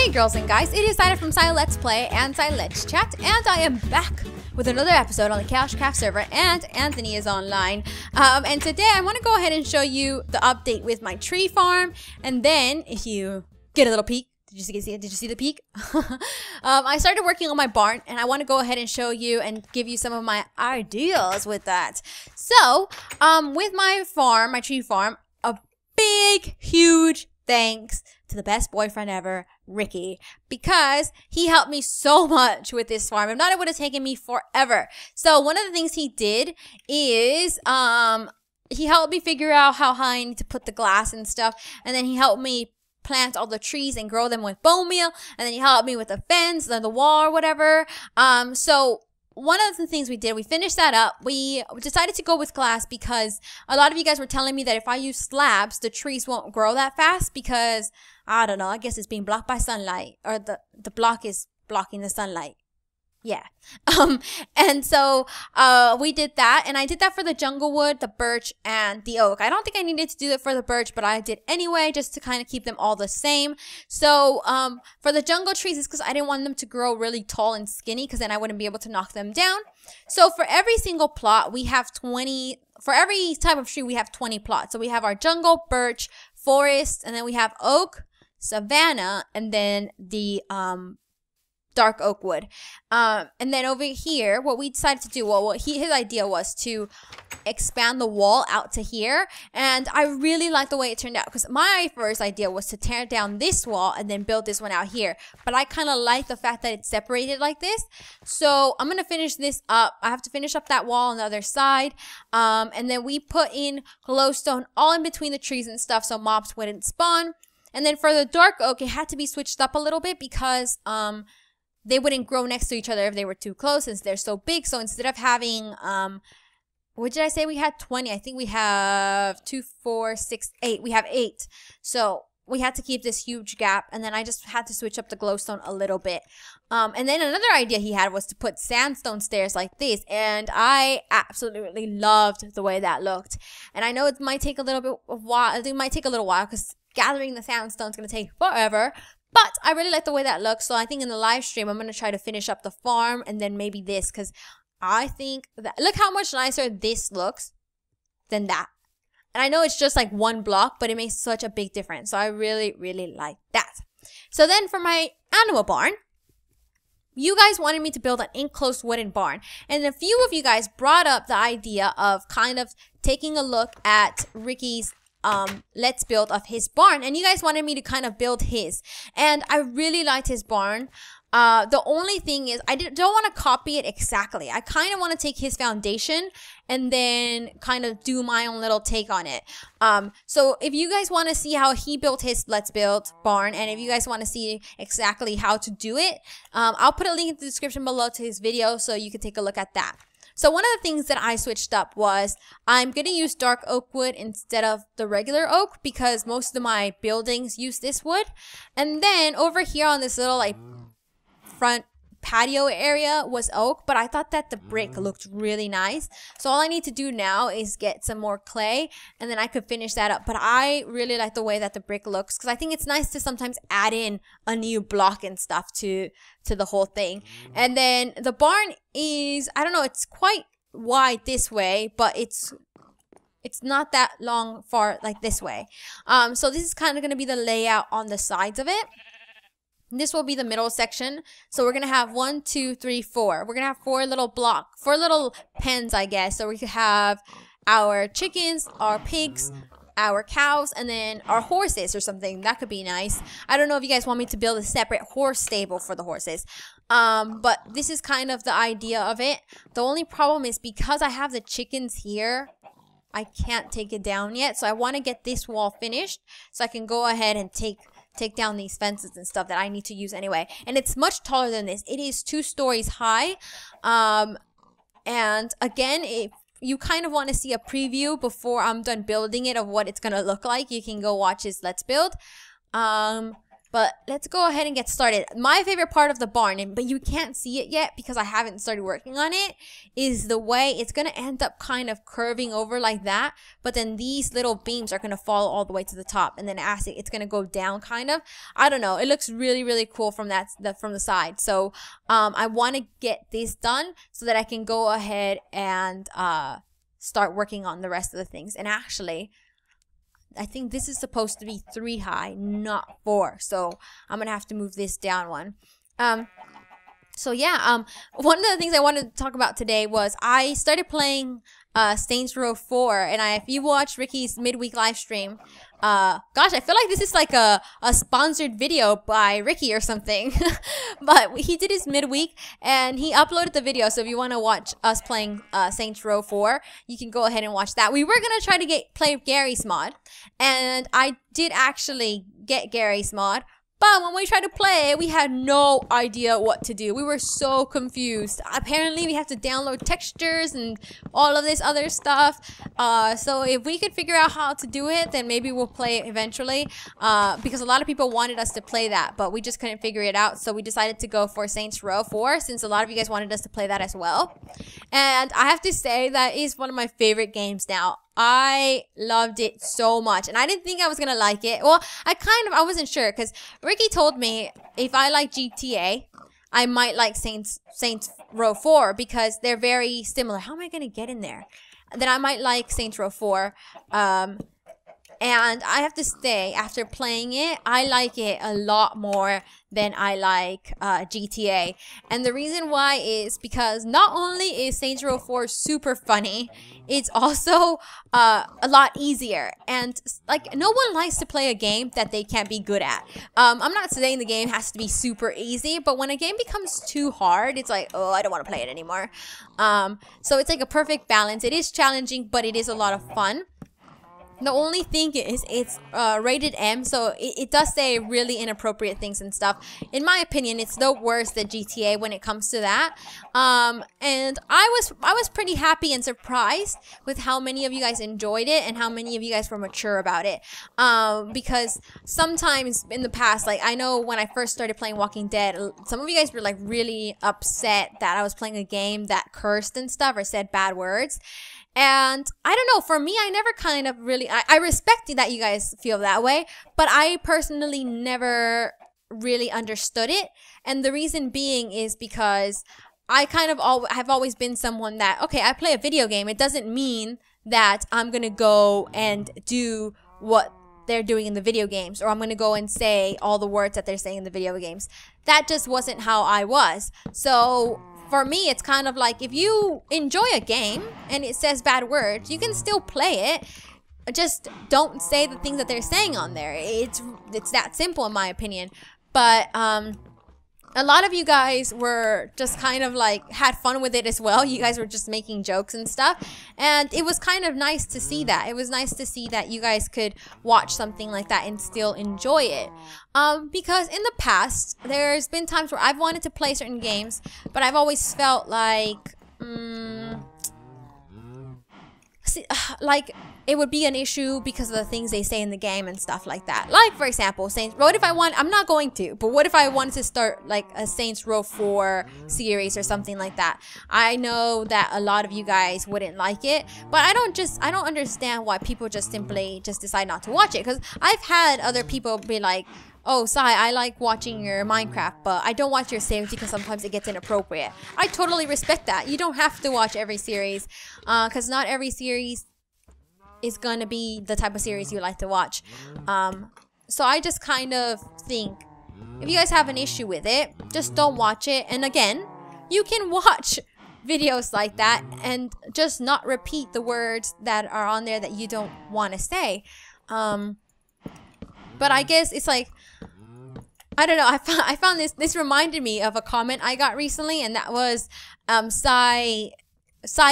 Hey girls and guys, it is Zaira from ZaiLetsPlay and ZaiLetsChat, and I am back with another episode on the KaoshKraft server, and Anthony is online. And today I want to go ahead and show you the update with my tree farm, and then if you get a little peek, did you see the peek? I started working on my barn, and I want to go ahead and show you and give you some of my ideas with that. So, with my farm, my tree farm, a big, huge thanks to the best boyfriend ever, Ricky, because he helped me so much with this farm. If not, it would have taken me forever. So one of the things he did is he helped me figure out how high I need to put the glass and stuff, and then he helped me plant all the trees and grow them with bone meal, and then he helped me with the fence, then the wall or whatever. So one of the things we did, we finished that up. We decided to go with glass because a lot of you guys were telling me that if I use slabs, the trees won't grow that fast because, I don't know, I guess it's being blocked by sunlight, or the block is blocking the sunlight. Yeah. And so we did that, and I did that for the jungle wood, the birch, and the oak. I don't think I needed to do it for the birch, but I did anyway, just to kind of keep them all the same. So for the jungle trees, it's because I didn't want them to grow really tall and skinny, because then I wouldn't be able to knock them down. So for every single plot, we have 20, for every type of tree, we have 20 plots. So we have our jungle, birch, forest, and then we have oak, savanna, and then the dark oak wood. And then over here, what we decided to do, well, his idea was to expand the wall out to here, and I really like the way it turned out, because my first idea was to tear down this wall and then build this one out here, but I kind of like the fact that it's separated like this. So I'm gonna finish this up. I have to finish up that wall on the other side, and then we put in glowstone all in between the trees and stuff so mobs wouldn't spawn. And then for the dark oak, it had to be switched up a little bit because they wouldn't grow next to each other if they were too close, since they're so big. So instead of having, what did I say? We had 20. I think we have 2, 4, 6, 8. We have 8. So we had to keep this huge gap. And then I just had to switch up the glowstone a little bit. And then another idea he had was to put sandstone stairs like this. And I absolutely loved the way that looked. And I know it might take a little bit of while. It might take a little while because gathering the sandstone is going to take forever. But I really like the way that looks, so I think in the live stream, I'm going to try to finish up the farm and then maybe this, because I think that, look how much nicer this looks than that. And I know it's just like one block, but it makes such a big difference. So I really, really like that. So then for my animal barn, you guys wanted me to build an enclosed wooden barn. And a few of you guys brought up the idea of kind of taking a look at Ricky's let's build of his barn, and you guys wanted me to kind of build his, and I really liked his barn. The only thing is I don't want to copy it exactly. I kind of want to take his foundation and then kind of do my own little take on it. So if you guys want to see how he built his Let's Build barn, and if you guys want to see exactly how to do it, I'll put a link in the description below to his video so you can take a look at that. So one of the things that I switched up was I'm going to use dark oak wood instead of the regular oak because most of my buildings use this wood. And then over here on this little like front patio area was oak, but I thought that the brick looked really nice. So all I need to do now is get some more clay and then I could finish that up. But I really like the way that the brick looks because I think it's nice to sometimes add in a new block and stuff to the whole thing. And then the barn is, I don't know, it's quite wide this way, but it's not that long far like this way. So this is kind of going to be the layout on the sides of it. This will be the middle section. So we're going to have 1, 2, 3, 4. We're going to have 4 little pens, I guess. So we could have our chickens, our pigs, our cows, and then our horses or something. That could be nice. I don't know if you guys want me to build a separate horse stable for the horses. But this is kind of the idea of it. The only problem is because I have the chickens here, I can't take it down yet. So I want to get this wall finished so I can go ahead and take down these fences and stuff that I need to use anyway. And it's much taller than this. It is 2 stories high. And again, if you kind of want to see a preview before I'm done building it of what it's going to look like, you can go watch his Let's Build. But let's go ahead and get started. My favorite part of the barn, but you can't see it yet because I haven't started working on it, is the way it's going to end up kind of curving over like that. But then these little beams are going to fall all the way to the top. And then as it's going to go down kind of. I don't know. It looks really, really cool from from the side. So I want to get this done so that I can go ahead and start working on the rest of the things. And actually, I think this is supposed to be 3 high, not 4. So I'm going to have to move this down one. So yeah, one of the things I wanted to talk about today was I started playing Saints Row 4. And if you watched Ricky's midweek live stream, gosh, I feel like this is like a sponsored video by Ricky or something. But he did his midweek and he uploaded the video. So if you want to watch us playing Saints Row 4, you can go ahead and watch that. We were going to try to play Gary's mod. And I did actually get Gary's mod. But when we tried to play, we had no idea what to do. We were so confused. Apparently, we have to download textures and all of this other stuff. So if we could figure out how to do it, then maybe we'll play it eventually. Because a lot of people wanted us to play that, but we just couldn't figure it out. So we decided to go for Saints Row 4, since a lot of you guys wanted us to play that as well. And I have to say that is one of my favorite games now. I loved it so much, and I didn't think I was gonna like it. Well, I wasn't sure, because Ricky told me if I like GTA, I might like Saints Row 4 because they're very similar. How am I gonna get in there? Then I might like Saints Row 4. And I have to say, after playing it, I like it a lot more than I like GTA. And the reason why is because not only is Saints Row 4 super funny, it's also a lot easier. And like, no one likes to play a game that they can't be good at. I'm not saying the game has to be super easy, but when a game becomes too hard, it's like, oh, I don't want to play it anymore. So it's like a perfect balance. It is challenging, but it is a lot of fun. The only thing is it's rated M, so it does say really inappropriate things and stuff. In my opinion, it's no worse than GTA when it comes to that. And I was pretty happy and surprised with how many of you guys enjoyed it and how many of you guys were mature about it. Because sometimes in the past, like I know when I first started playing Walking Dead, some of you guys were like really upset that I was playing a game that cursed and stuff or said bad words. And I don't know, for me, I never kind of really, I respect that you guys feel that way, but I personally never really understood it. And the reason being is because I kind of have always been someone that, okay, I play a video game. It doesn't mean that I'm going to go and do what they're doing in the video games, or I'm going to go and say all the words that they're saying in the video games. That just wasn't how I was. So for me, it's kind of like if you enjoy a game and it says bad words, you can still play it. Just don't say the things that they're saying on there. It's that simple in my opinion. But a lot of you guys were just kind of like had fun with it as well. You guys were just making jokes and stuff. And it was kind of nice to see that. It was nice to see that you guys could watch something like that and still enjoy it. Because in the past, there's been times where I've wanted to play certain games, but I've always felt like, like it would be an issue because of the things they say in the game and stuff like that. Like, for example, what if I'm not going to, but what if I wanted to start like a Saints Row 4 series or something like that? I know that a lot of you guys wouldn't like it, but I don't understand why people just simply decide not to watch it. Because I've had other people be like, oh, Sai, I like watching your Minecraft, but I don't watch your series because sometimes it gets inappropriate. I totally respect that. You don't have to watch every series, because not every series is going to be the type of series you like to watch. So I just kind of think, if you guys have an issue with it, just don't watch it. And again, you can watch videos like that and just not repeat the words that are on there that you don't want to say. But I guess it's like, I don't know, I found this reminded me of a comment I got recently, and that was Sai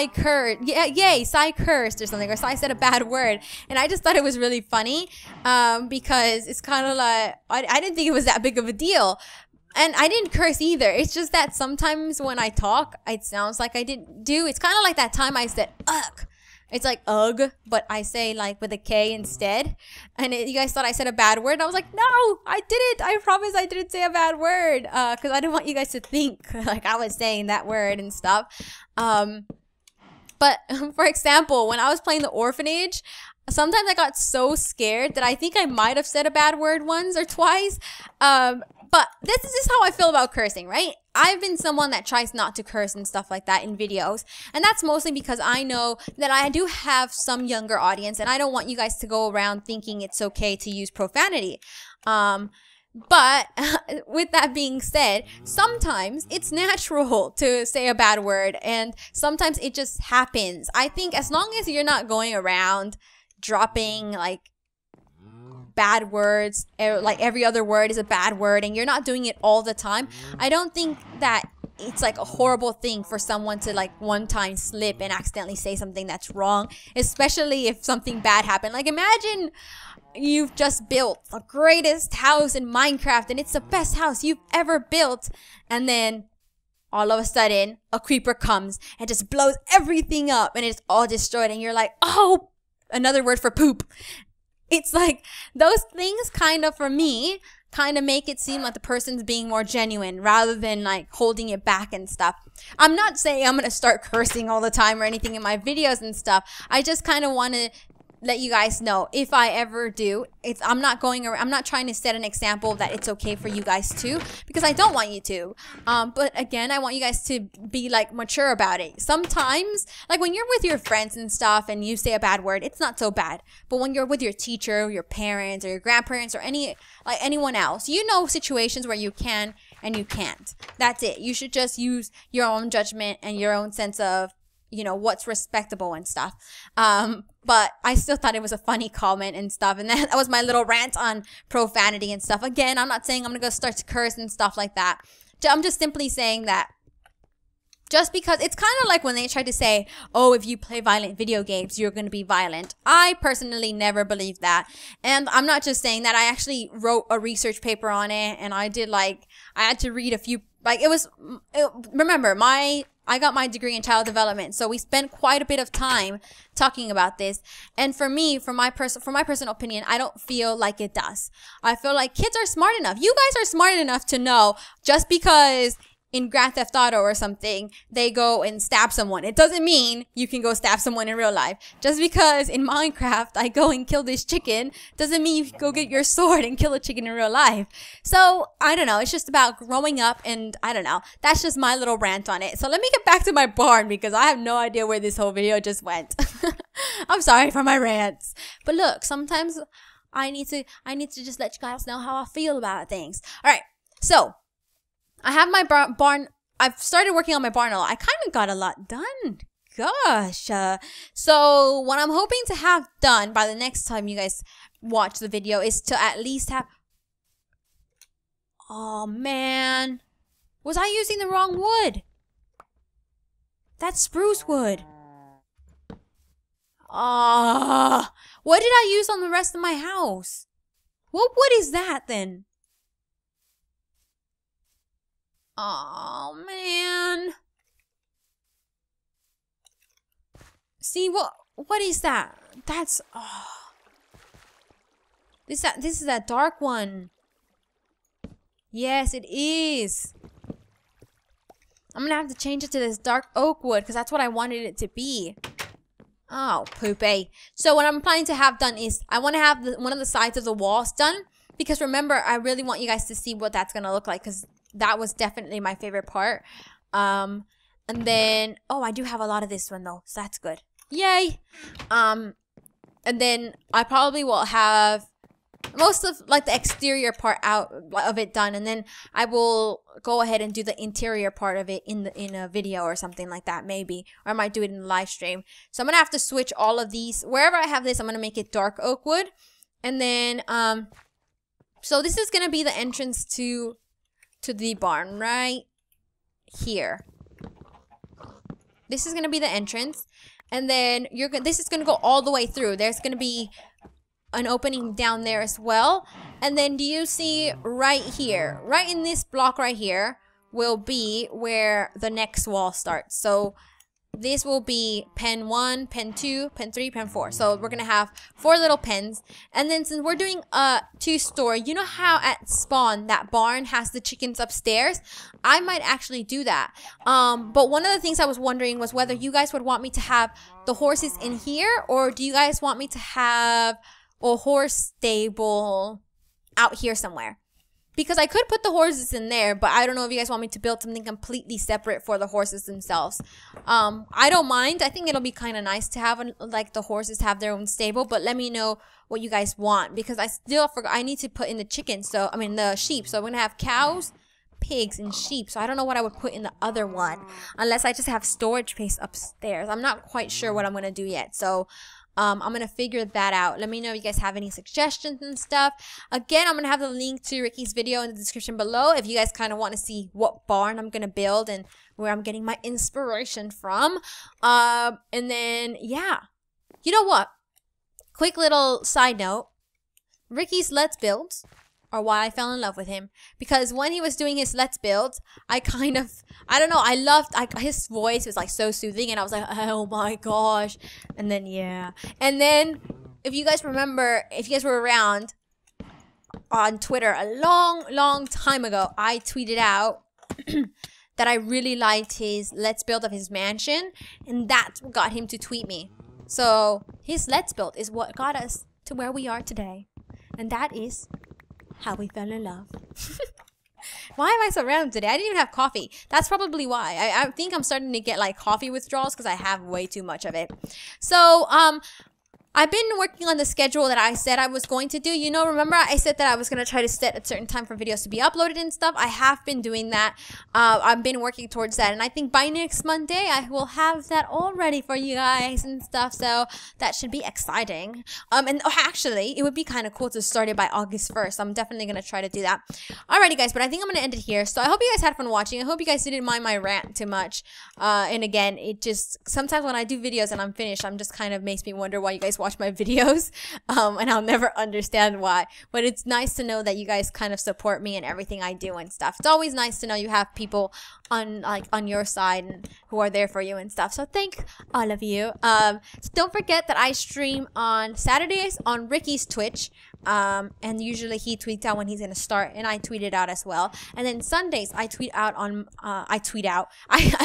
cursed, yay, Sai cursed or something, or Sai said a bad word, and I just thought it was really funny, because it's kind of like, I didn't think it was that big of a deal, and I didn't curse either. It's just that sometimes when I talk, it sounds like I didn't do. It's kind of like that time I said ugh, It's like ugh, but I say like with a K instead. And you guys thought I said a bad word. I was like, no, I didn't. I promise I didn't say a bad word. Because I didn't want you guys to think like I was saying that word and stuff. But for example, when I was playing the orphanage, sometimes I got so scared that I think I might have said a bad word once or twice. But this is just how I feel about cursing, right? I've been someone that tries not to curse and stuff like that in videos. And that's mostly because I know that I do have some younger audience and I don't want you guys to go around thinking it's okay to use profanity. But with that being said, sometimes it's natural to say a bad word and sometimes it just happens. I think as long as you're not going around dropping like bad words, like every other word is a bad word and you're not doing it all the time, I don't think that it's like a horrible thing for someone to like one time slip and accidentally say something that's wrong, especially if something bad happened. Like imagine you've just built the greatest house in Minecraft and it's the best house you've ever built, and then all of a sudden a creeper comes and just blows everything up and it's all destroyed and you're like, oh, another word for poop. It's like those things kind of, for me, kind of make it seem like the person's being more genuine rather than like holding it back and stuff. I'm not saying I'm going to start cursing all the time or anything in my videos and stuff. I just kind of want to let you guys know if I ever do, I'm not trying to set an example that it's okay for you guys to, because I don't want you to. But again, I want you guys to be like mature about it. Sometimes, like when you're with your friends and stuff and you say a bad word, it's not so bad. But when you're with your teacher, your parents, or your grandparents, or anyone else, you know situations where you can and you can't. That's it. You should just use your own judgment and your own sense of, you know, what's respectable and stuff. But I still thought it was a funny comment and stuff. And that was my little rant on profanity and stuff. Again, I'm not saying I'm going to go start to curse and stuff like that. I'm just simply saying that just because it's kind of like when they try to say, oh, if you play violent video games, you're going to be violent. I personally never believed that. And I'm not just saying that. I actually wrote a research paper on it. And I had to read a few, remember, I got my degree in child development, so we spent quite a bit of time talking about this. And for me, for my personal opinion, I don't feel like it does. I feel like kids are smart enough. You guys are smart enough to know just because in Grand Theft Auto or something, they go and stab someone, it doesn't mean you can go stab someone in real life. Just because in Minecraft, I go and kill this chicken, doesn't mean you can go get your sword and kill a chicken in real life. So, I don't know. It's just about growing up and I don't know. That's just my little rant on it. So let me get back to my barn because I have no idea where this whole video just went. I'm sorry for my rants. But look, sometimes I need to just let you guys know how I feel about things. Alright, so I have my barn. I've started working on my barn a lot. I kind of got a lot done. Gosh. So what I'm hoping to have done by the next time you guys watch the video is to at least have... Oh, man. Was I using the wrong wood? That's spruce wood. What did I use on the rest of my house? What wood is that then? Oh, man. See, what is that? That's, This is that dark one. Yes, it is. I'm gonna have to change it to this dark oak wood because that's what I wanted it to be. Oh, poopy. So what I'm planning to have done is I want to have one of the sides of the walls done because remember, I really want you guys to see what that's gonna look like because that was definitely my favorite part. And then, oh, I do have a lot of this one though, so that's good. Yay! And then I probably will have most of like the exterior part out of it done, and then I will go ahead and do the interior part of it in a video or something like that, maybe, or I might do it in the live stream. So I'm gonna have to switch all of these. Wherever I have this, I'm gonna make it dark oak wood, and then so this is gonna be the entrance to the barn right here. This is gonna be the entrance, and then this is gonna go all the way through. There's gonna be an opening down there as well, and then do you see right here, right in this block right here, will be where the next wall starts. So this will be pen 1, pen 2, pen 3, pen 4. So we're gonna have 4 little pens. And then since we're doing a 2-story, you know how at spawn that barn has the chickens upstairs? I might actually do that. But one of the things I was wondering was whether you guys would want me to have the horses in here, or do you guys want me to have a horse stable out here somewhere? Because I could put the horses in there, but I don't know if you guys want me to build something completely separate for the horses themselves. I don't mind. I think it'll be kind of nice to have like the horses have their own stable, but let me know what you guys want, because I still forgot I need to put in the chickens. So I mean the sheep. So we're gonna have cows, pigs, and sheep. So I don't know what I would put in the other one, unless I just have storage space upstairs. I'm not quite sure what I'm gonna do yet. So I'm going to figure that out. Let me know if you guys have any suggestions and stuff. Again, I'm going to have the link to Ricky's video in the description below if you guys kind of want to see what barn I'm going to build and where I'm getting my inspiration from. And then, yeah. You know what? Quick little side note. Ricky's Let's Builds are why I fell in love with him. Because when he was doing his Let's Builds, I don't know, I loved, his voice was like so soothing, and I was like, oh my gosh. And then, yeah. And then, if you guys remember, if you guys were around on Twitter a long time ago, I tweeted out that I really liked his Let's Build of his mansion, and that's what got him to tweet me. So, his Let's Build is what got us to where we are today. And that is how we fell in love. Why am I so random today? I didn't even have coffee. That's probably why. I think I'm starting to get like coffee withdrawals because I have way too much of it. So, I've been working on the schedule that I said I was going to do. You know, remember I said that I was going to try to set a certain time for videos to be uploaded and stuff? I have been doing that. I've been working towards that. And I think by next Monday, I will have that all ready for you guys and stuff. So that should be exciting. And actually, it would be kind of cool to start it by August 1st. I'm definitely going to try to do that. Alrighty, guys. But I think I'm going to end it here. So I hope you guys had fun watching. I hope you guys didn't mind my rant too much. And again, it just, sometimes when I do videos and I'm finished, I'm just kind of makes me wonder why you guys watch my videos, and I'll never understand why, but it's nice to know that you guys kind of support me in everything I do and stuff. It's always nice to know you have people on your side and who are there for you and stuff, so thank all of you. So don't forget that I stream on Saturdays on Ricky's Twitch, and usually he tweets out when he's gonna start, and I tweet it out as well. And then Sundays I tweet out on I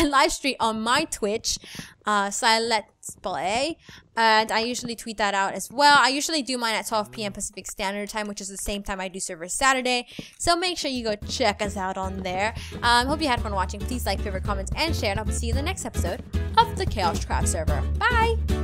live stream on my Twitch, ZaiLetsPlay, and I usually tweet that out as well. I usually do mine at 12 p.m. Pacific Standard Time, which is the same time I do server Saturday, so make sure you go check us out on there. Hope you had fun watching. Please like, favorite, comments, and share, and I'll see you in the next episode of the KaoshKraft server. Bye!